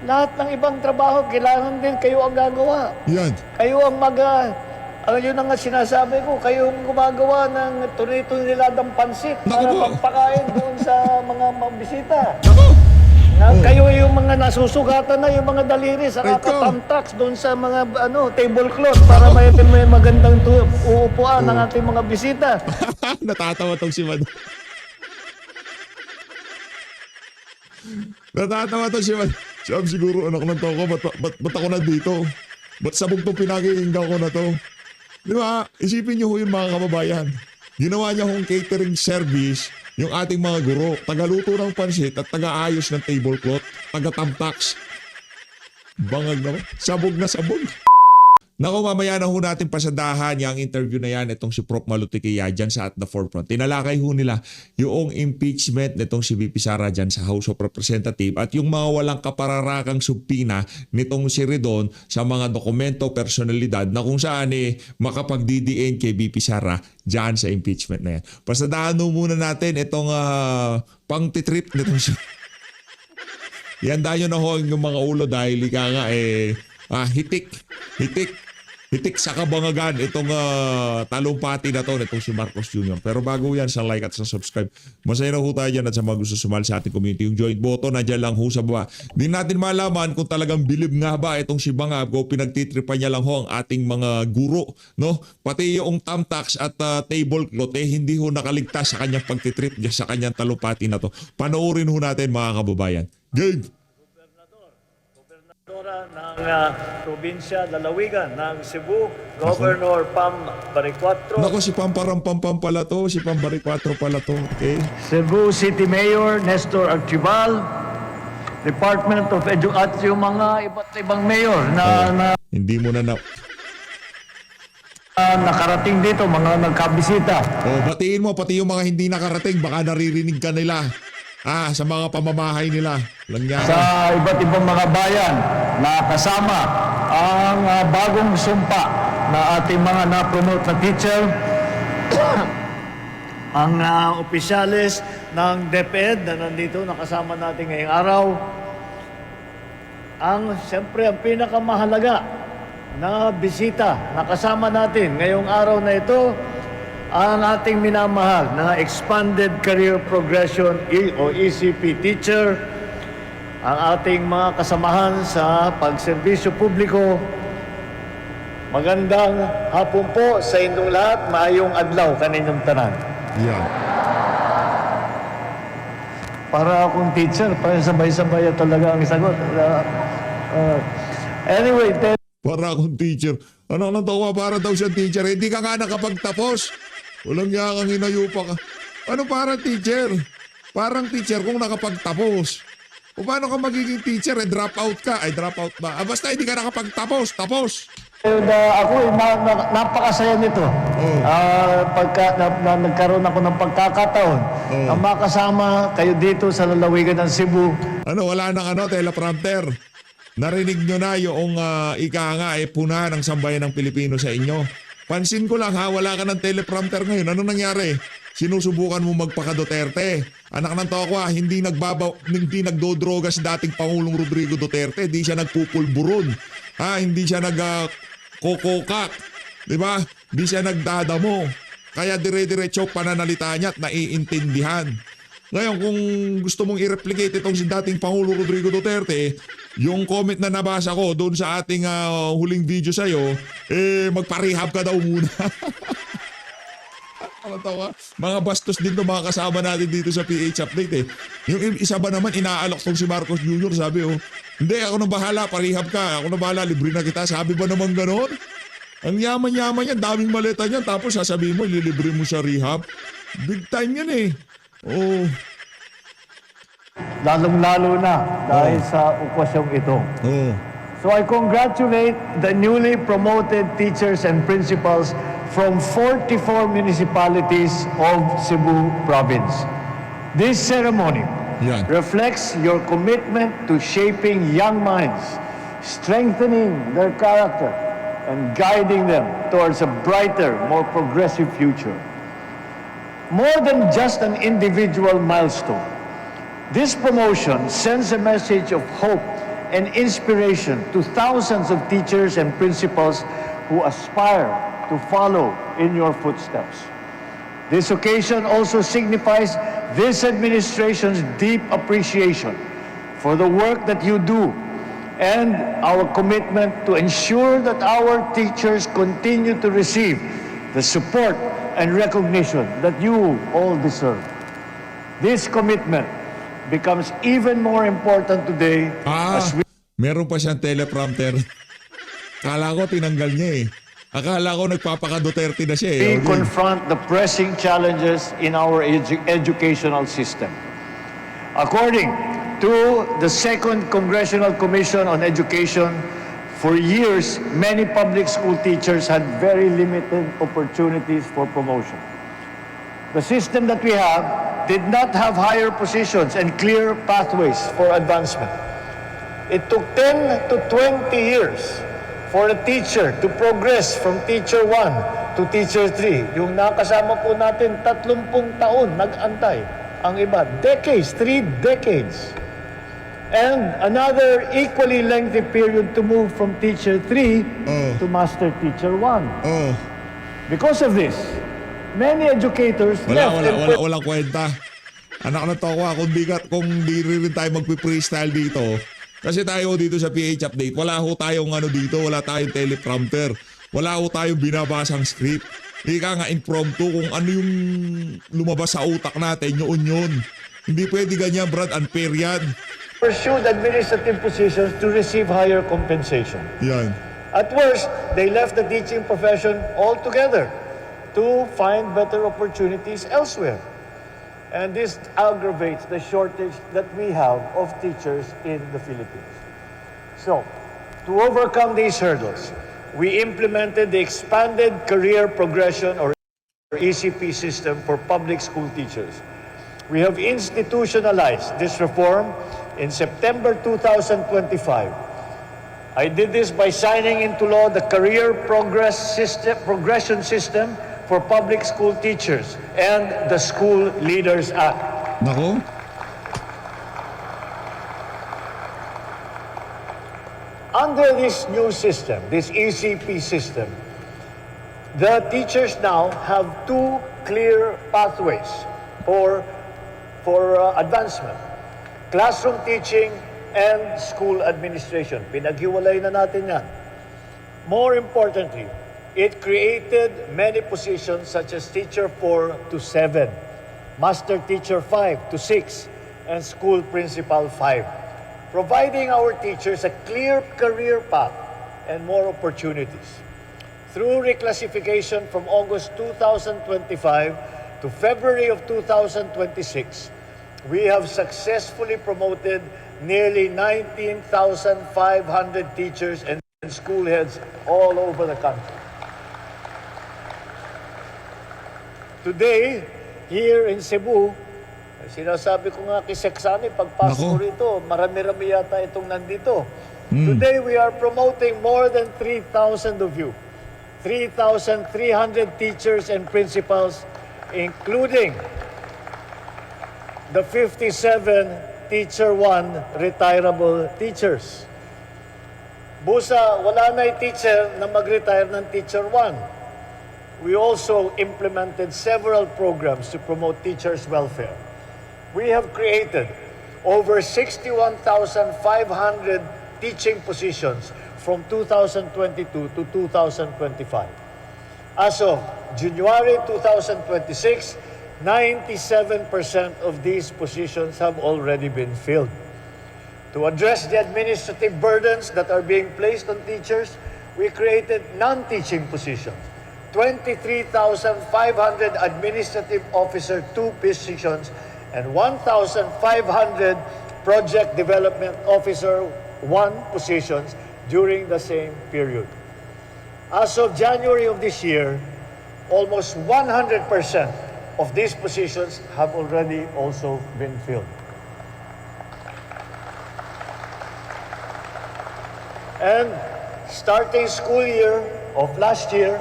Lahat ng ibang trabaho, kailangan din kayo ang gagawa. Yan. Kayo ang yun ang nga sinasabi ko, kayo ang gumagawa ng tuni-tuniladang pansit para Naku po. pampakain doon sa mga bisita. Ako! Kayo yung mga nasusugatan na, yung mga daliri sa Ikaw. kakatamtax doon sa mga tablecloth para may magandang uupuan ng ating mga bisita. Natatawa tong si Mad. Natatawa tong si Mad. Siyam siguro anak ng toko, ba't ako nandito? Ba't sabog tong pinakikinggan ko na to? Di ba? Isipin niyo ho yun mga kababayan. Ginawa niya hong catering service yung ating mga guro. Tagaluto ng pansit at tagaayos ng tablecloth. Taga-tamtax. Bangag naman. Sabog na sabog. Naku, mamaya na ho natin pasadahan yung interview na yan itong si Prof. Malutiquia dyan sa At the Forefront. Tinalakay ho nila yung impeachment nitong si VP Sara dyan sa House of Representatives at yung mga walang kapararakang subpina nitong si Ridon sa mga dokumento, personalidad na kung saan makapag-DDN kay VP Sara dyan sa impeachment na yan. Pasadahan ho muna natin itong pang-titrip nitong si... Yan tayo na ho yung mga ulo dahil ika nga hitik sa kabangagan itong talumpati na to nitong si Marcos Jr. Pero bago yan, sa like at sa subscribe, masaya na ho tayo dyan at sa mga gusto sumali sa ating community. Yung joint button, nandiyan lang ho sa baba. Di natin malaman kung talagang bilib nga ba itong si Bangab o pinagtitripan niya lang ho ang ating mga guro. No? Pati yung tamtax at tablecloth, hindi ho nakaligtas sa kanyang pagtitrip niya sa kanyang talumpati na to. Panoorin ho natin mga kababayan. Game! Ng probinsya Lalawigan ng Cebu, Governor Pam Baricuatro. Nako, si Pamparampampam pala to, si Pambaricatro pala to. Okay? Cebu City Mayor Nestor Archibal, Department of Education, at yung mga iba't ibang mayor na Hindi mo na nakarating dito, mga nagkabisita. batiin mo pati yung mga hindi nakarating, baka naririnig ka nila. Sa mga pamamahay nila. Sa iba't ibang mga bayan na kasama ang bagong sumpa na ating mga na-promote na teacher, ang opisyalis ng DepEd na nandito, nakasama natin ngayong araw, siyempre, ang pinakamahalaga na bisita na kasama natin ngayong araw na ito, ang ating minamahal na Expanded Career Progression o ECP teacher, ang ating mga kasamahan sa pagserbisyo publiko. Magandang hapon po sa inyong lahat, maayong adlaw kaninyong tanan. Yan. Para akong teacher, para sabay-sabay talaga ang sagot. Anyway, Para akong teacher. Ano natawa para daw siya teacher? Hindi ka nga nakapagtapos. Walang niya kang hinayupa ka. Ano para teacher? Parang teacher kung nakapagtapos. O paano ka magiging teacher? Drop out ka. Drop out ba? Basta hindi ka nakapagtapos. Tapos. ako napakasaya nito. Pagka nagkaroon ako ng pagkakataon na makasama kayo dito sa lalawigan ng Cebu. Wala nang teleprompter. Narinig nyo na yung ika nga puna ng sambayan ng Pilipino sa inyo. Pansin ko lang wala ka ng teleprompter ngayon. Ano nangyari? Sinusubukan mo magpaka-Duterte. Anak ng toko hindi nagdodroga si dating Pangulong Rodrigo Duterte. Hindi siya nagpupulburon. Hindi siya nagkokokak. Diba? Hindi siya nagdadamo. Kaya dire-diretso pananalita niya at naiintindihan. Ngayon, kung gusto mong i-replicate itong si dating Pangulo Rodrigo Duterte, yung comment na nabasa ko doon sa ating huling video sa'yo, magpa-rehab ka daw muna. Mga bastos din to mga kasama natin dito sa PH Update. Yung isa ba naman, inaalok tong si Marcos Jr. Sabi, hindi, ako na bahala, parehab ka. Ako na bahala, libre na kita. Sabi ba naman ganon? Ang yaman-yaman yan, daming maleta niyan. Tapos sasabihin mo, ililibre mo sa rehab. Big time yan Lalong-lalo na dahil sa okwasyong ito. So I congratulate the newly promoted teachers and principals from 44 municipalities of Cebu Province. This ceremony reflects your commitment to shaping young minds, strengthening their character, and guiding them towards a brighter, more progressive future. More than just an individual milestone, this promotion sends a message of hope and inspiration to thousands of teachers and principals who aspire to follow in your footsteps. This occasion also signifies this administration's deep appreciation for the work that you do and our commitment to ensure that our teachers continue to receive the support and recognition that you all deserve. This commitment becomes even more important today as we meron pa siyang teleprompter. Kala ko tinanggal niya eh. Akala ko nagpapaka-Duterte na siya eh. confront the pressing challenges in our educational system. According to the Second Congressional Commission on Education, for years, many public school teachers had very limited opportunities for promotion. The system that we have did not have higher positions and clear pathways for advancement. It took 10 to 20 years for a teacher to progress from teacher 1 to teacher 3. Yung nakasama po natin, 30 taon nag-antay. Ang iba, decades, 3 decades. And another equally lengthy period to move from teacher 3 to master teacher 1. Because of this, many educators walang kwenta. Anak na to ako, kung di rin tayo magpi-freestyle dito. Kasi tayo dito sa PH Update, wala ho tayong dito, wala tayong teleprompter. Wala ho tayong binabasang script. Ika nga impromptu kung ano yung lumabas sa utak natin, yun. Hindi pwede ganyan, Brad, unfair yan. Pursued administrative positions to receive higher compensation. Yan. At worst, they left the teaching profession altogether to find better opportunities elsewhere. And this aggravates the shortage that we have of teachers in the Philippines. So, to overcome these hurdles, we implemented the expanded career progression or ECP system for public school teachers. We have institutionalized this reform in September 2025. I did this by signing into law the Career Progression System for public school teachers and the School Leaders Act. Nako. Under this new system, this ECP system, the teachers now have 2 clear pathways for advancement. Classroom teaching and school administration. Pinaghiwalay na natin yan. More importantly, it created many positions such as teacher 4 to 7, master teacher 5 to 6, and school principal 5, providing our teachers a clear career path and more opportunities. Through reclassification from August 2025 to February of 2026, we have successfully promoted nearly 19,500 teachers and school heads all over the country. Today, here in Cebu, sinasabi ko nga kay Seksani, pagpasok ko rito, marami-rami yata itong nandito. Today, we are promoting more than 3,000 of you. 3,300 teachers and principals, including the 57 Teacher 1 retirable teachers. Busa, wala na yung teacher na mag-retire ng Teacher 1. We also implemented several programs to promote teachers' welfare. We have created over 61,500 teaching positions from 2022 to 2025. As of January 2026, 97% of these positions have already been filled. To address the administrative burdens that are being placed on teachers, we created non-teaching positions. 23,500 administrative officer 2 positions and 1,500 project development officer 1 positions during the same period. As of January of this year, almost 100% of these positions have already also been filled. And starting school year of last year,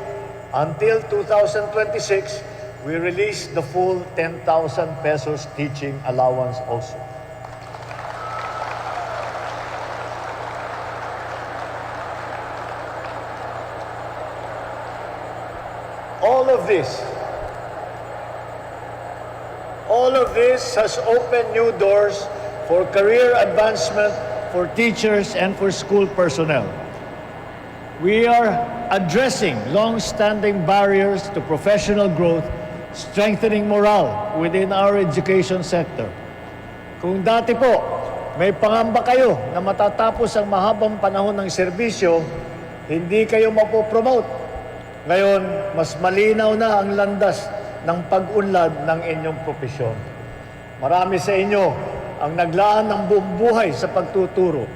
until 2026, we released the full 10,000 pesos teaching allowance also. all of this has opened new doors for career advancement for teachers and for school personnel. We are addressing long-standing barriers to professional growth, strengthening morale within our education sector. Kung dati po, may pangamba kayo na matatapos ang mahabang panahon ng serbisyo, hindi kayo mapopromote. Ngayon, mas malinaw na ang landas ng pag-unlad ng inyong propesyon. Marami sa inyo ang naglaan ng buong buhay sa pagtuturo.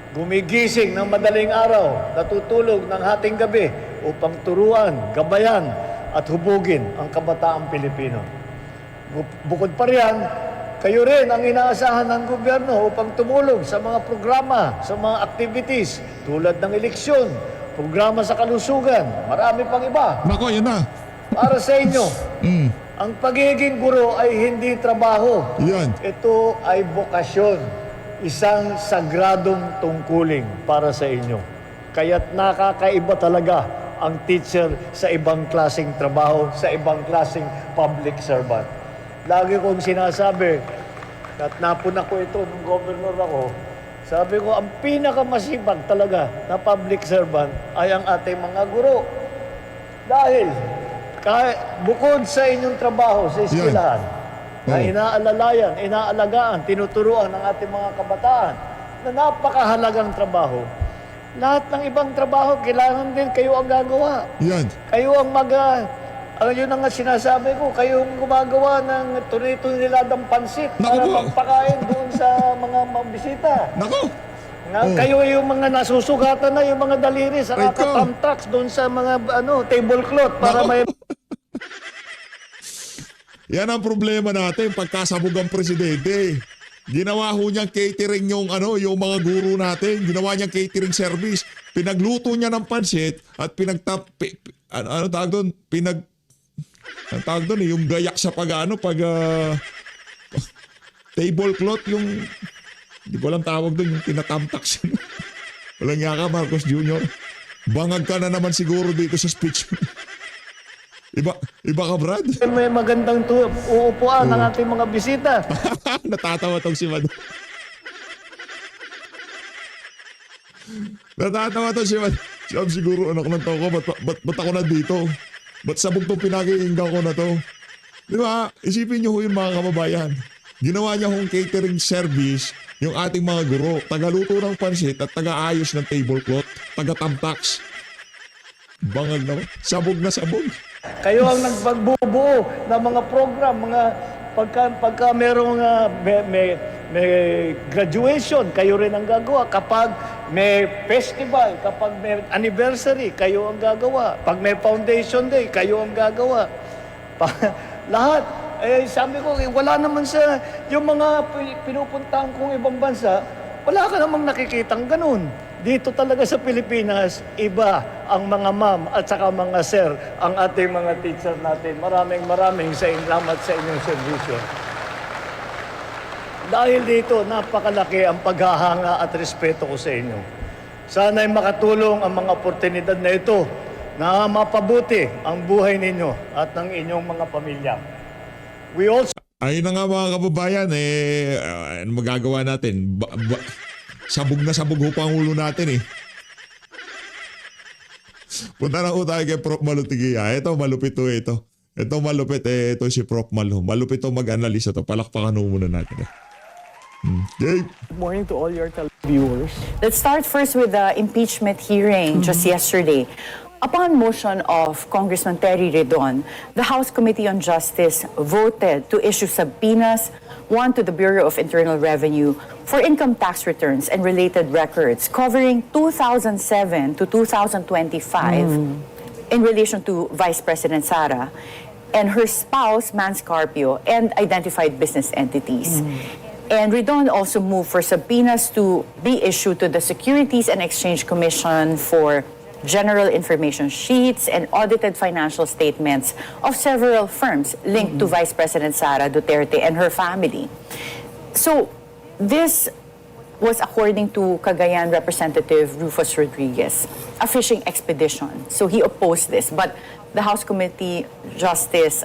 Gumigising ng madaling araw, natutulog ng hating gabi upang turuan, gabayan at hubugin ang kabataang Pilipino. Bukod pa riyan, kayo rin ang inaasahan ng gobyerno upang tumulong sa mga programa, sa mga activities tulad ng eleksyon, programa sa kalusugan, marami pang iba. Nako, yan na. Para sa inyo, ang pagiging guro ay hindi trabaho. Yan. Ito ay bokasyon, isang sagradong tungkulin para sa inyo. Kaya't nakakaiba talaga ang teacher sa ibang klaseng trabaho, sa ibang klaseng public servant. Lagi kong sinasabi, at napuna ko ito nung governor ako, sabi ko, ang pinakamasipag talaga na public servant ay ang ating mga guro. Dahil, bukod sa inyong trabaho sa eskwelahan, na inaalalayan, inaalagaan, tinuturuan ng ating mga kabataan, na napakahalagang trabaho, lahat ng ibang trabaho, kailangan din kayo ang gagawa. Yan. Kayo ang yun ang sinasabi ko, kayo ang gumagawa ng tunay-tuniladang pansit para magpakain doon sa mga bisita. Nako. Kayo yung mga nasusugatan na, yung mga daliri sa kakatamtax doon sa mga tablecloth para may... Yan ang problema natin pagkasabog ang presidente. Ginawa ho niyang catering yung mga guro natin. Ginawa niyang catering service. Pinagluto niya ng pansit at ang tawag doon yung gayak sa tablecloth, yung hindi ko lang tawag doon, yung tinatamtax. Walang yaka, Marcos Jr. Bangag ka na naman siguro dito sa speech. Iba ka, Brad? May magandang uupuan ng ating mga bisita. Natatawa tong si Mad. Natatawa tong si Mad. Siyam siguro anak ng tao ko, ba't ako na dito? Ba't sabog tong pinag-iinggan ko na to? Di ba? Isipin nyo ho yung mga kababayan. Ginawa niya hong catering service yung ating mga guro. Tagaluto ng pansit at taga-ayos ng tablecloth. Taga-tamtax. Bangag naman. Sabog na sabog. Kayo ang nagpagbubuo ng mga program, mga pagka merong may graduation, kayo rin ang gagawa. Kapag may festival, kapag may anniversary, kayo ang gagawa. Pag may foundation day, kayo ang gagawa. Lahat. Sabi ko, wala naman sa yung mga pinupuntahan kong ibang bansa, wala ka namang nakikitang ganun. Dito talaga sa Pilipinas, iba ang mga ma'am at saka mga sir, ang ating mga teacher natin. Maraming salamat sa inyong servisyo. Dahil dito, napakalaki ang paghahanga at respeto ko sa inyo. Sana'y makatulong ang mga oportunidad na ito na mapabuti ang buhay ninyo at ng inyong mga pamilya. We also... Ayun na nga mga kababayan, ano magagawa natin? Sabog na sabog ho pa ang ulo natin eh. Punta na ho tayo kay Prof. Malutigia. Ito, malupit to ito. Ito malupit ito si Prof. Malo. Malupit to mag-analisa to. Palakpakan ho muna natin eh. Okay. Good morning to all your viewers. Let's start first with the impeachment hearing just yesterday. Upon motion of Congressman Terry Redon, the House Committee on Justice voted to issue subpoenas, one to the Bureau of Internal Revenue for income tax returns and related records covering 2007 to 2025 in relation to Vice President Sara and her spouse, Mans Carpio, and identified business entities. And Redon also moved for subpoenas to be issued to the Securities and Exchange Commission for general information sheets and audited financial statements of several firms linked to Vice President Sara Duterte and her family. So, this was according to Cagayan Representative Rufus Rodriguez, a fishing expedition. So he opposed this. But the House Committee Justice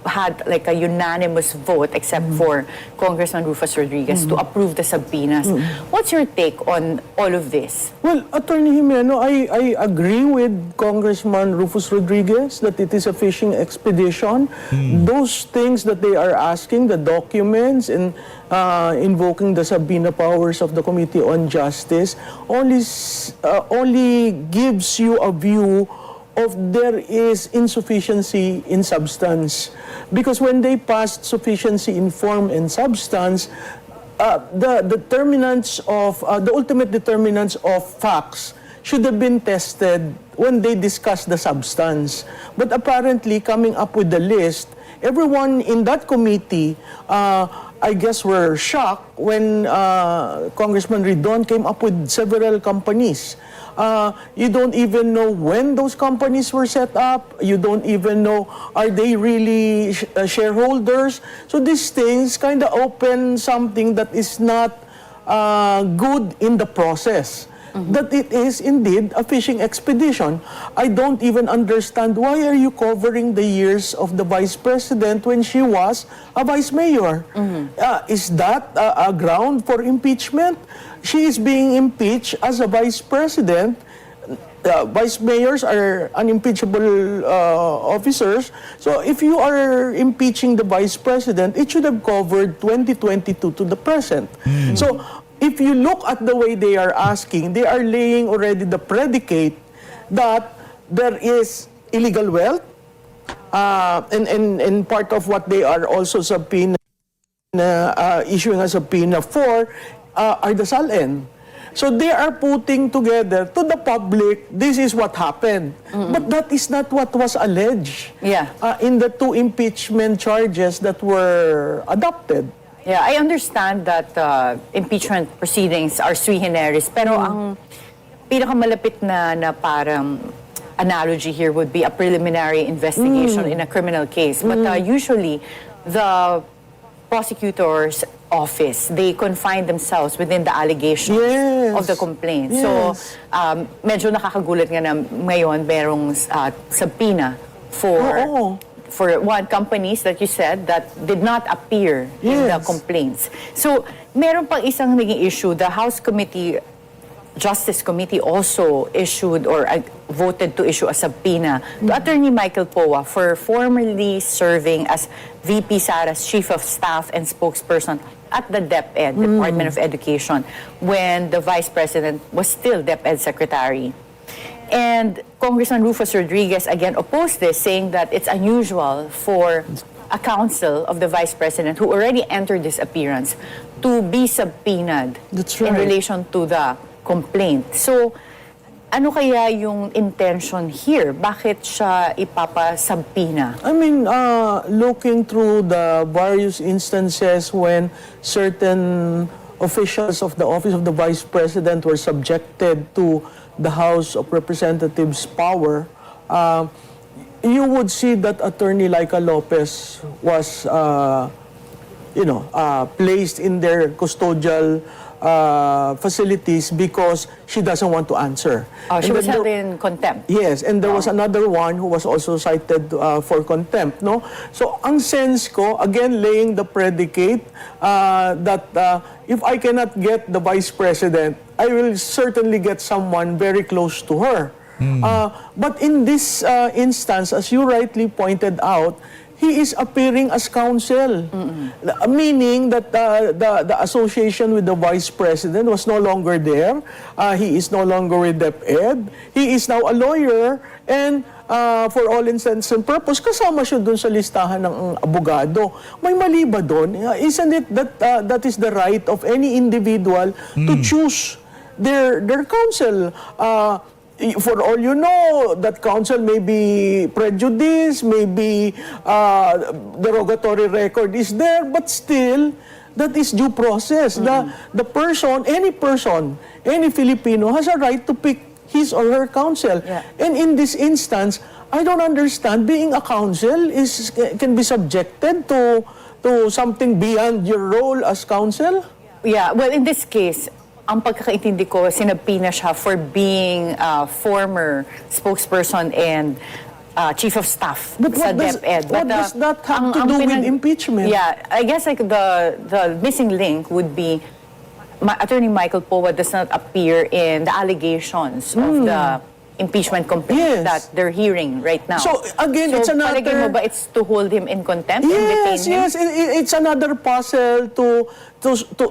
had like a unanimous vote, except for Congressman Rufus Rodriguez, to approve the subpoenas. What's your take on all of this? Well, Attorney Jimeno, I agree with Congressman Rufus Rodriguez that it is a fishing expedition. Those things that they are asking, the documents and invoking the subpoena powers of the Committee on Justice, only gives you a view of there is insufficiency in substance. Because when they passed sufficiency in form and substance, the ultimate determinants of facts should have been tested when they discussed the substance. But apparently, coming up with the list, everyone in that committee, I guess, were shocked when Congressman Ridon came up with several companies. You don't even know when those companies were set up. You don't even know, are they really shareholders? So these things kind of open something that is not good in the process. That it is indeed a fishing expedition. I don't even understand, why are you covering the years of the Vice President when she was a Vice Mayor? Is that a ground for impeachment? She is being impeached as a Vice President. Vice Mayors are unimpeachable officers. So if you are impeaching the Vice President, it should have covered 2022 to the present. So if you look at the way they are asking, they are laying already the predicate that there is illegal wealth, and part of what they are also issuing a subpoena for are the SALN. So they are putting together to the public, this is what happened. But that is not what was alleged in the two impeachment charges that were adopted. Yeah, I understand that impeachment proceedings are sui generis, pero ang pinakamalapit na parang analogy here would be a preliminary investigation in a criminal case. But usually, the prosecutor's office, they confine themselves within the allegations of the complaint. So, medyo nakakagulat nga na ngayon merong subpoena for one, companies that you said that did not appear in the complaints. So, meron pang isang naging issue. The House Justice Committee also issued or voted to issue a subpoena to Attorney Michael Poa for formerly serving as VP Sara's Chief of Staff and spokesperson at the DepEd, Department of Education, when the Vice President was still DepEd Secretary. And Congressman Rufus Rodriguez again opposed this, saying that it's unusual for a counsel of the Vice President who already entered this appearance to be subpoenaed in relation to the complaint. So, ano kaya yung intention here? Bakit siya ipapasubpoena? I mean, looking through the various instances when certain officials of the Office of the Vice President were subjected to the House of Representatives' power, you would see that Attorney Laika Lopez was, placed in their custodial facilities because she doesn't want to answer. She was held in contempt. Yes, and there was another one who was also cited for contempt, no? So, ang sense ko, again, laying the predicate that if I cannot get the Vice President, I will certainly get someone very close to her. But in this instance, as you rightly pointed out, he is appearing as counsel, meaning that the association with the Vice President was no longer there. He is no longer with DepEd. He is now a lawyer, and for all intents and purpose, kasama siya dun sa listahan ng abogado. May mali ba dun? Isn't it that that is the right of any individual to choose their counsel? For all you know, that counsel may be prejudiced, maybe derogatory record is there, but still, that is due process. The person, any Filipino has a right to pick his or her counsel. And in this instance, I don't understand, being a counsel can be subjected to something beyond your role as counsel? Yeah, well, in this case, ang pagkakaintindi ko, sinabina siya for being former spokesperson and chief of staff But sa what does- DepEd. what does that have to do with impeachment? Yeah, I guess like the missing link would be Attorney Michael Powa does not appear in the allegations of the impeachment complaint Yes. that they're hearing right now. So, again, it's palagay mo another- ba it's to hold him in contempt and detain Yes, him? yes. It's another puzzle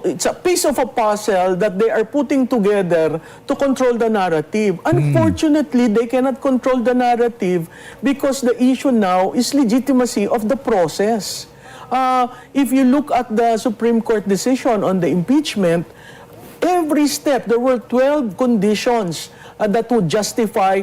it's a piece of a puzzle that they are putting together to control the narrative. Unfortunately, they cannot control the narrative because the issue now is legitimacy of the process. If you look at the Supreme Court decision on the impeachment, every step, there were 12 conditions that would justify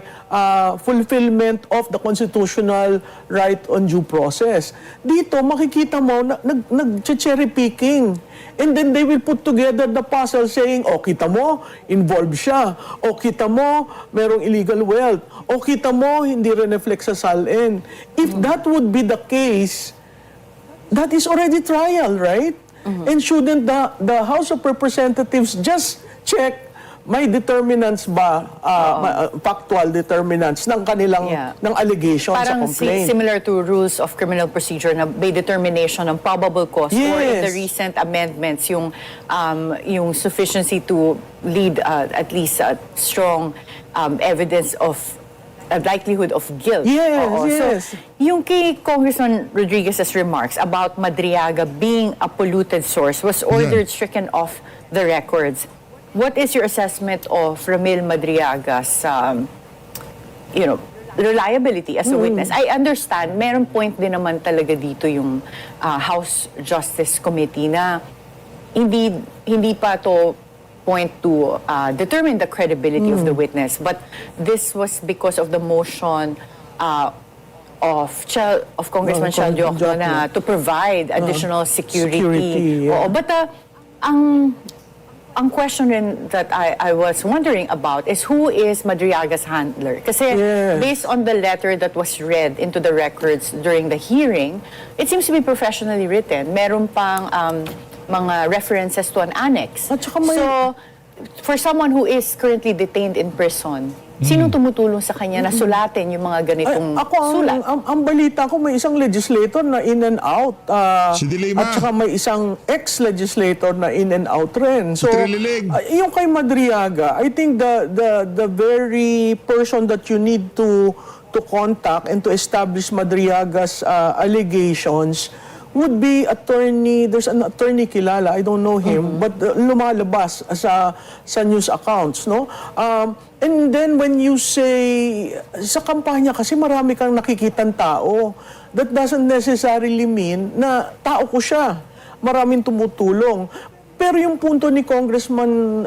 fulfillment of the constitutional right on due process. Dito, makikita mo, nag-cherry picking. And then they will put together the puzzle saying, oh, kita mo, involved siya. O kita mo, merong illegal wealth. O kita mo, hindi rin reflect sa SALN. If that would be the case, that is already trial, right? And shouldn't the House of Representatives just check may determinants ba, factual determinants ng kanilang, Yeah. ng allegation sa Parang complaint? similar to rules of criminal procedure na may determination ng probable cause or in the Yes. recent amendments yung sufficiency to lead at least strong evidence of a likelihood of guilt. Yes, Oo. yes. So, yung kay Congressman Rodriguez's remarks about Madriaga being a polluted source was ordered stricken off the records. What is your assessment of Ramil Madriaga's, reliability as a witness? I understand, meron point din naman talaga dito yung House Justice Committee na hindi pa to point to determine the credibility of the witness. But this was because of the motion of Congressman Chel Diokno na to provide additional security. yeah. Oo, but ang question rin that I was wondering about is who is Madriaga's handler? Kasi Yes. based on the letter that was read into the records during the hearing, it seems to be professionally written. Meron pang mga references to an annex. At saka may- So, for someone who is currently detained in prison, sinong tumutulong sa kanya na sulatin yung mga ganitong sulat? Ang balita ko, may isang legislator na in and out. Si Dilima. At saka may isang ex-legislator na in and out rin. So, Trililig. yung kay Madriaga, I think the very person that you need to contact and to establish Madriaga's allegations would be there's an attorney kilala, I don't know him, but lumalabas sa news accounts, no? And then when you say, sa kampanya kasi marami kang nakikitang tao, that doesn't necessarily mean na tao ko siya. Maraming tumutulong. Pero yung punto ni Congressman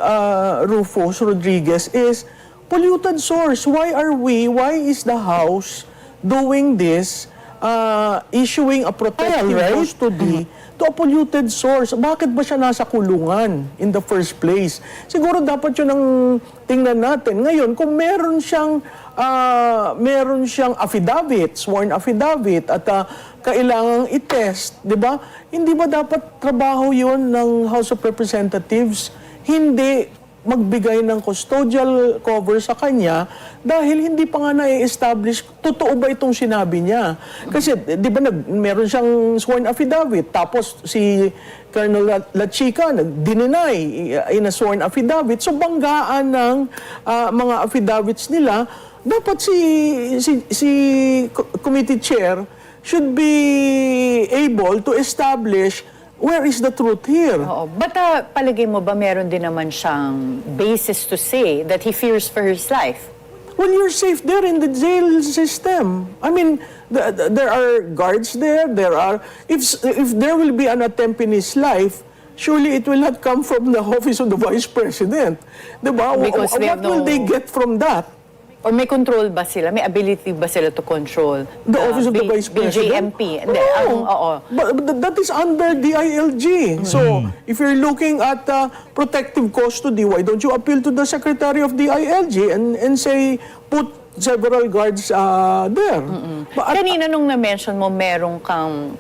Rufus Rodriguez is, polluted source. Why is the House doing this? Issuing a protective custody to a polluted source. Bakit ba siya nasa kulungan in the first place? Siguro dapat yun ang tingnan natin. Ngayon, kung meron siyang affidavit, sworn affidavit, at kailangang i-test, di ba? Hindi ba dapat trabaho yun ng House of Representatives? Hindi magbigay ng custodial cover sa kanya dahil hindi pa nga na-establish totoo ba itong sinabi niya. Kasi, di ba, meron siyang sworn affidavit, tapos si Colonel La Chica nag-deny in a sworn affidavit. So, banggaan ng mga affidavits nila, dapat si committee chair should be able to establish where is the truth here. Oo. But palagay mo ba meron din naman siyang basis to say that he fears for his life? Well, you're safe there in the jail system. I mean, there are guards there. If there will be an attempt in his life, surely it will not come from the office of the vice president. Diba? Because they have What will they get from that? Or may control ba sila? May ability ba sila to control The office of the vice president? BJMP? Hindi, Oo. oo. But that is under DILG. So, if you're looking at protective custody, why don't you appeal to the secretary of DILG and say, put several guards there? Kanina nung na-mention mo, merong kang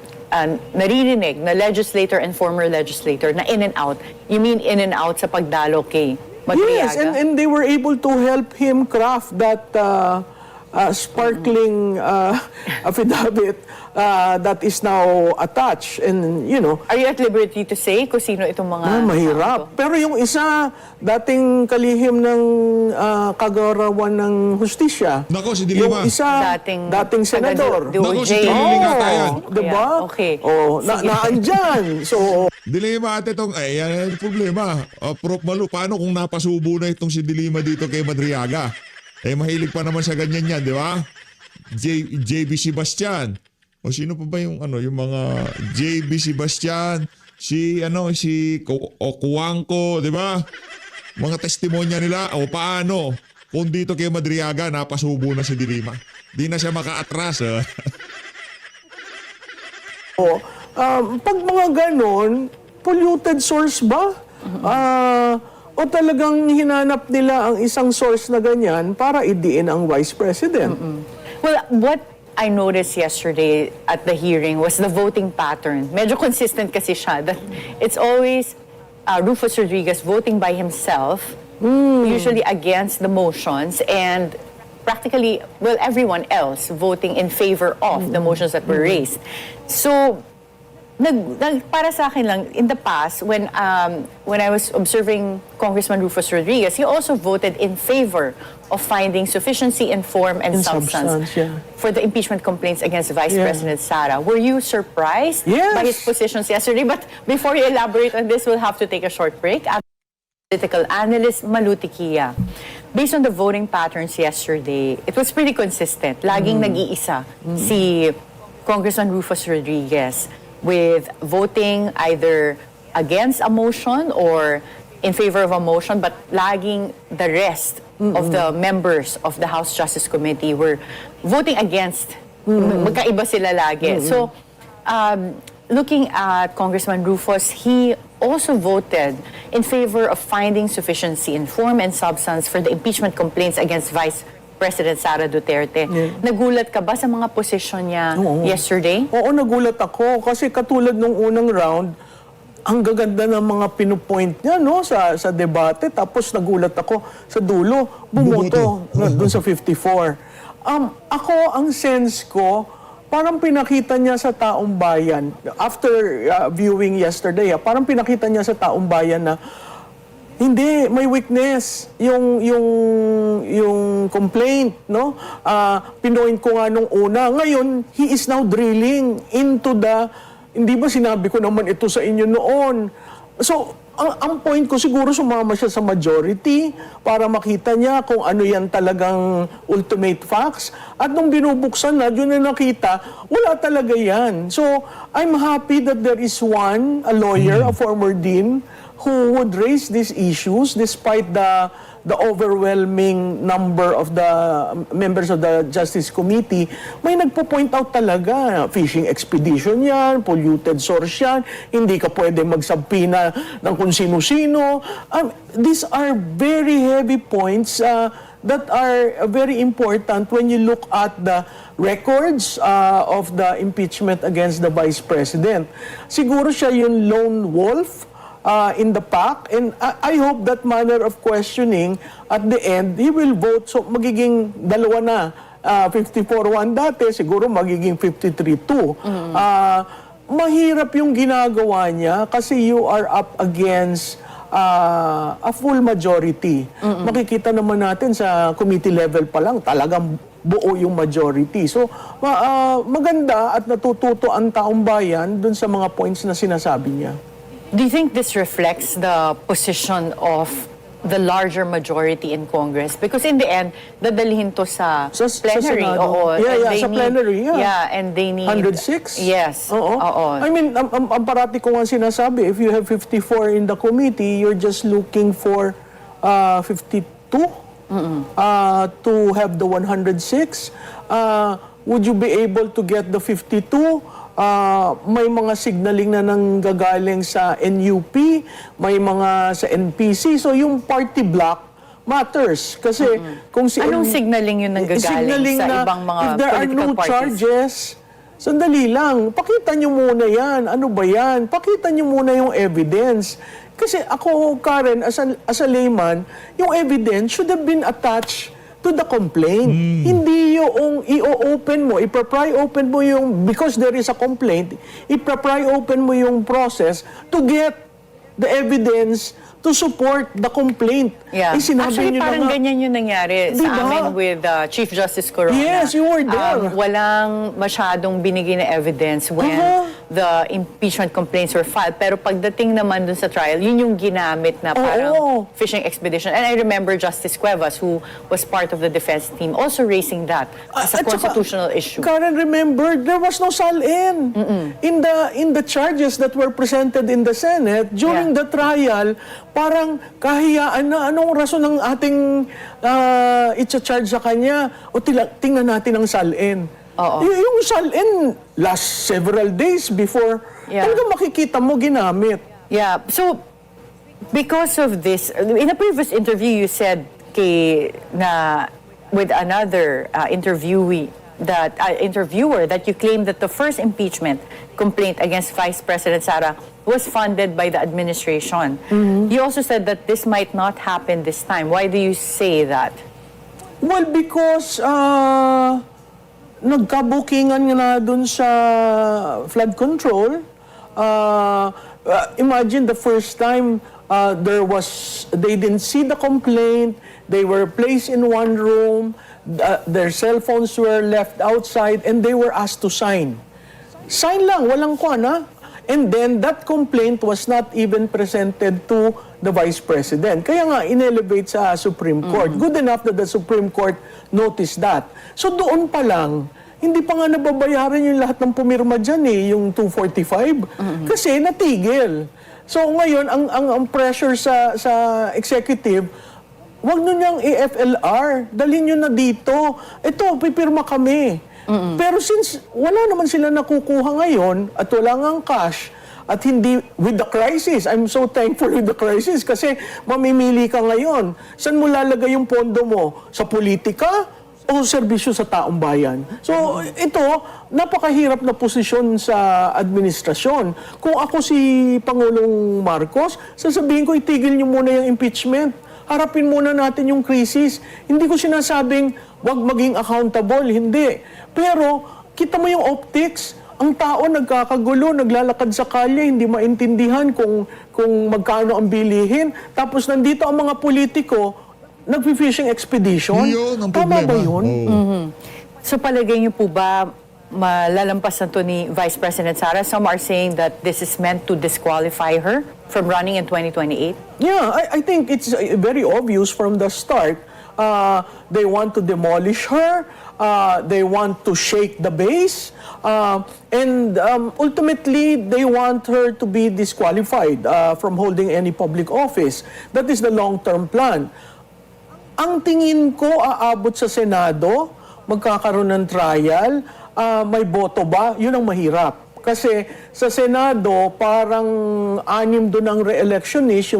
naririnig na legislator and former legislator na in and out. You mean in and out sa pagdalo kay Madriaga? Yes, and they were able to help him craft that sparkling affidavit that is now attached. And, you know, Are you at liberty to say kung sino itong mga... mahirap. Pero yung isa, dating kalihim ng kagarawan ng hustisya. Nako, si Dilima. Yung isa, dating senador. Naku, si Trilly Ligata yan. Diba? Yeah, okay. Naandyan. So, Dilima ate itong, yan ang problema. Prof. Malu, paano kung napasubo na itong si Dilima dito kay Madriaga? Mahilig pa naman sa ganyan yan, di ba? JB Sebastian. O sino pa ba yung yung mga JB Sebastian, si Kuwangko, di ba? Mga testimonya nila, o paano kung dito kay Madriaga napasubo na si Dilima? Di na siya makaatras. pag mga ganon, polluted source ba? O talagang hinanap nila ang isang source na ganyan para idiin ang Vice President? Well, what I noticed yesterday at the hearing was the voting pattern. Medyo consistent kasi siya that it's always Rufus Rodriguez voting by himself, usually against the motions, and practically, well, everyone else voting in favor of the motions that were raised. So, para sa akin lang, in the past, when I was observing Congressman Rufus Rodriguez, he also voted in favor of finding sufficiency in form and substance yeah. for the impeachment complaints against Vice President Sara. Were you surprised Yes. by his positions yesterday? But before you elaborate on this, we'll have to take a short break. Political analyst Malu Tiquia. Based on the voting patterns yesterday, it was pretty consistent. Laging nag-iisa si Congressman Rufus Rodriguez with voting either against a motion or in favor of a motion, but laging the rest of the members of the House Justice Committee were voting against. Magkaiba sila lagi. So, looking at Congressman Rufus, he also voted in favor of finding sufficiency in form and substance for the impeachment complaints against Vice President Sara Duterte. Nagulat ka ba sa mga posisyon niya yesterday? Oo, nagulat ako. Kasi katulad nung unang round, ang gaganda ng mga pinupoint niya sa debate. Tapos nagulat ako sa dulo, bumoto doon sa 54. Ako, ang sense ko, parang pinakita niya sa taong bayan, after viewing yesterday, parang pinakita niya sa taong bayan na hindi, may weakness yung complaint, no? Pinoint ko nga nung una. Ngayon, he is now drilling into hindi ba sinabi ko naman ito sa inyo noon? So, ang point ko siguro sumama siya sa majority para makita niya kung ano yan talagang ultimate facts. At nung binubuksan na, yun na nakita, wala talaga yan. So, I'm happy that there is a lawyer, a former dean, who would raise these issues despite the overwhelming number of the members of the Justice Committee. May nagpo-point out talaga, fishing expedition yan, polluted source yan, hindi ka pwede magsabpina ng kung sino-sino. These are very heavy points that are very important when you look at the records of the impeachment against the Vice President. Siguro siya yung lone wolf in the pack, and I hope that manner of questioning at the end, he will vote. So magiging dalawa na, 54-1 dati, siguro magiging 53-2. Mahirap yung ginagawa niya kasi you are up against a full majority. Makikita naman natin sa committee level pa lang, talagang buo yung majority. So, maganda at natututo ang taong bayan dun sa mga points na sinasabi niya. Do you think this reflects the position of the larger majority in Congress? Because in the end, dadalhin to sa plenary. Senado. Oo. Yeah, And they sa plenary. Yeah, and they need... 106? Yes. Oo. I mean, ang parati ko nga sinasabi, if you have 54 in the committee, you're just looking for 52 to have the 106. Would you be able to get the 52? May mga signaling na nanggagaling sa NUP, may mga sa NPC. So yung party block matters. Kasi kung si... Anong signaling yun nanggagaling sa ibang mga if there are political no parties? charges Sandali lang, pakita nyo muna yan. Ano ba yan? Pakita nyo muna yung evidence. Kasi ako, Karen, as a layman, yung evidence should have been attached to the complaint. Hindi yung i-open mo, ipapry open mo yung, because there is a complaint, ipapry open mo yung process to get the evidence to support the complaint. Yeah. Sinabi Actually, nyo na parang nga- ganyan yung nangyari Diba? sa amin with Chief Justice Corona. Yes, you were there. Walang masyadong binigay na evidence when the impeachment complaints were filed. Pero pagdating naman dun sa trial, yun yung ginamit na parang Oo. fishing expedition. And I remember Justice Cuevas, who was part of the defense team, also raising that as a At saka, constitutional issue. Karen, remember, there was no SALN in the charges that were presented in the Senate during Yeah. the trial. Parang kahiyaan na anong rason ng ating i-charge sa kanya o tingnan natin ang SALN. Oo. Yung SALN last several days before, Yeah. talagang makikita mo ginamit. Yeah. So, because of this, in a previous interview, you said with another interviewer that you claimed that the first impeachment complaint against Vice President Sara was funded by the administration. You also said that this might not happen this time. Why do you say that? Well, because nagkabukingan nga na dun sa flood control. Imagine the first time they didn't see the complaint, they were placed in one room, their cell phones were left outside, and they were asked to sign. Sign lang, walang kwan, ha? And then that complaint was not even presented to the Vice President. Kaya nga, inelevate sa Supreme Court. Good enough that the Supreme Court noticed that. So doon pa lang, hindi pa nga nababayaran yung lahat ng pumirma dyan yung 245. Kasi natigil. So ngayon, ang pressure sa executive, wag nyo niyang i-FLR. Dalhin nyo na dito. Ito, pipirma kami. Pero since wala naman sila nakukuha ngayon at wala ngang cash at hindi with the crisis, I'm so thankful with the crisis kasi mamimili ka ngayon. Saan mo lalagay yung pondo mo? Sa politika o serbisyo sa taong bayan? So ito, napakahirap na posisyon sa administrasyon. Kung ako si Pangulong Marcos, sasabihin ko itigil niyo muna yung impeachment. Harapin muna natin yung krisis. Hindi ko sinasabing wag maging accountable, hindi. Pero kita mo yung optics, ang tao nagkakagulo, naglalakad sa kalye, hindi maintindihan kung magkano ang bilihin. Tapos nandito ang mga politiko, nag-fishing expedition. Yun ang Tama problema. ba yun? Oo. So palagay niyo po ba malalampasan to ni Vice President Sara? Some are saying that this is meant to disqualify her from running in 2028. Yeah, I think it's very obvious from the start. They want to demolish her. They want to shake the base. And ultimately, they want her to be disqualified from holding any public office. That is the long-term plan. Ang tingin ko, aabot sa Senado, magkakaroon ng trial, may boto ba? Yun ang mahirap. Kasi sa Senado, parang 6 doon ang re-electionist,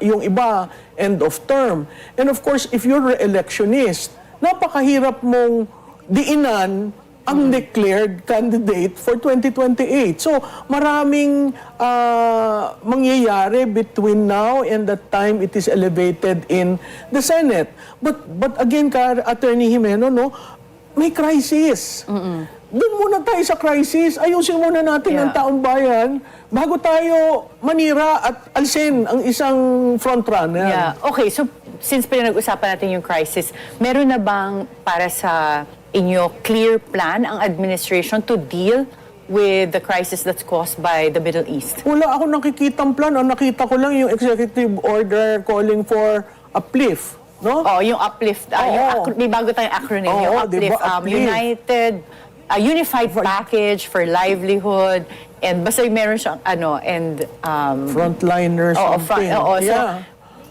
yung iba, end of term. And of course, if you're re-electionist, napakahirap mong diinan ang declared candidate for 2028. So, maraming mangyayari between now and the time it is elevated in the Senate. But again, Attorney Jimeno, no, may crisis. Doon muna tayo sa crisis. Ayusin muna natin ang taong bayan bago tayo manira at alsin ang isang frontrunner. Yeah. Okay, so since pinag-usapan natin yung crisis, meron na bang para sa inyo clear plan ang administration to deal with the crisis that's caused by the Middle East? Wala ako nakikitang plan. Ang nakita ko lang yung executive order calling for uplift. No? Oh, yung uplift. May bago tayong acronym. Oo, yung uplift. diba? Uplift. Unified package for livelihood. And basta meron siyang Frontliners. something. So,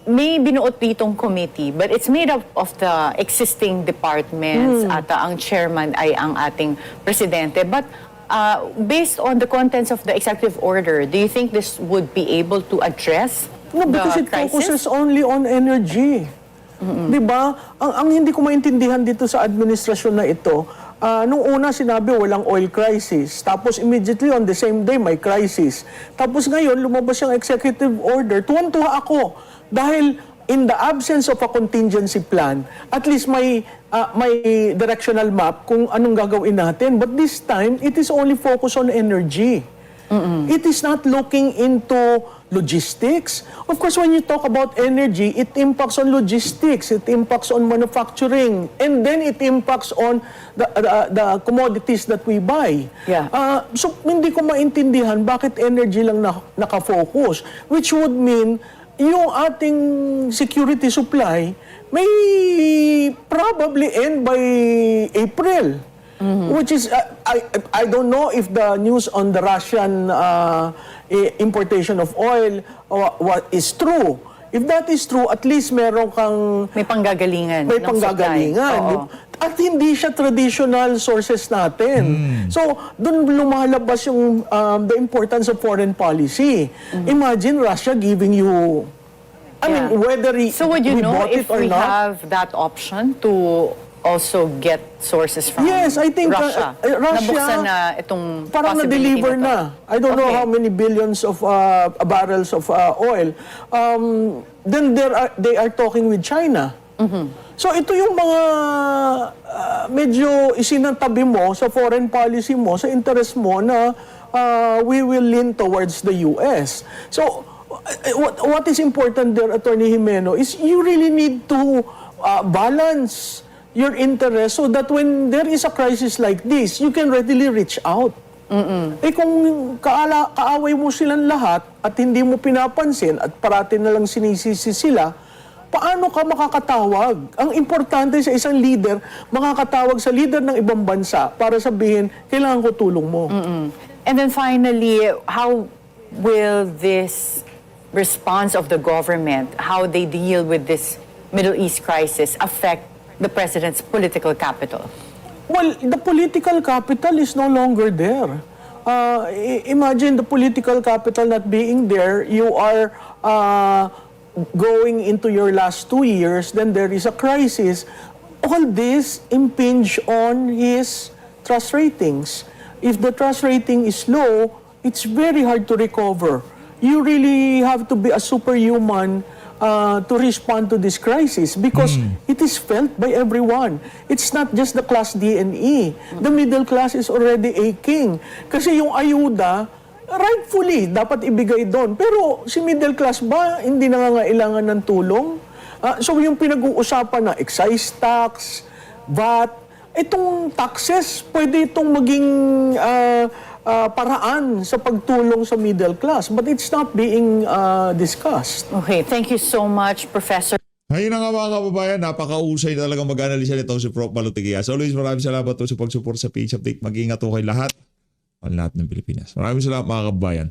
may binuot ditong committee, but it's made up of the existing departments at ang chairman ay ang ating presidente. But based on the contents of the executive order, do you think this would be able to address No, because the it focuses crisis? only on energy. Di ba? Ang hindi ko maintindihan dito sa administrasyon na ito, Nung una sinabi walang oil crisis, tapos immediately on the same day may crisis. Tapos ngayon lumabas yung executive order. Tuwan-tuwa ako dahil in the absence of a contingency plan, at least may directional map kung anong gagawin natin. But this time, it is only focused on energy. It is not looking into logistics. Of course, when you talk about energy, it impacts on logistics, it impacts on manufacturing, and then it impacts on the commodities that we buy. Yeah. So, hindi ko maintindihan bakit energy lang nakafocus, which would mean yung ating security supply may probably end by April. Which is, I don't know if the news on the Russian importation of oil what is true. If that is true, at least meron kang... May panggagalingan. May ng panggagalingan. supply. Oo. At hindi siya traditional sources natin. So, doon lumalabas yung the importance of foreign policy. Imagine Russia giving you... I mean, whether So would you we know bought it if or we not, have that option to also get sources from Yes, I think Russia? Russia Nabuksan na itong parang possibility na-deliver na to. na. I don't know Okay. how many billions of barrels of oil. Then they are talking with China. So ito yung mga medyo isinantabi mo sa foreign policy mo, sa interest mo na we will lean towards the US. So what is important there, Attorney Jimeno, is you really need to balance your interest so that when there is a crisis like this, you can readily reach out. Eh kung kaaway mo silang lahat at hindi mo pinapansin at parati na lang sinisisi sila, paano ka makakatawag? Ang importante sa isang leader, makakatawag sa leader ng ibang bansa para sabihin, kailangan ko tulong mo. And then finally, how will this response of the government, how they deal with this Middle East crisis affect the president's political capital? Well, the political capital is no longer there. Imagine the political capital not being there. You are going into your last 2 years, then there is a crisis. All this impinge on his trust ratings. If the trust rating is low, it's very hard to recover. You really have to be a superhuman to respond to this crisis because it is felt by everyone. It's not just the class D and E. The middle class is already aching. Kasi yung ayuda, rightfully, dapat ibigay doon. Pero si middle class ba, hindi nangangailangan ng tulong? So yung pinag-uusapan na excise tax, VAT, itong taxes, pwede itong maging paraan sa pagtulong sa middle class. But it's not being discussed. Okay, thank you so much, Professor. Ayun na nga mga kababayan, napakausay na talagang mag-analisa nito si Prof. Balutigia. So always, maraming salamat po sa pag-support sa PH Update. Mag-ingat po kayo lahat ng Pilipinas. Maraming salamat mga kababayan.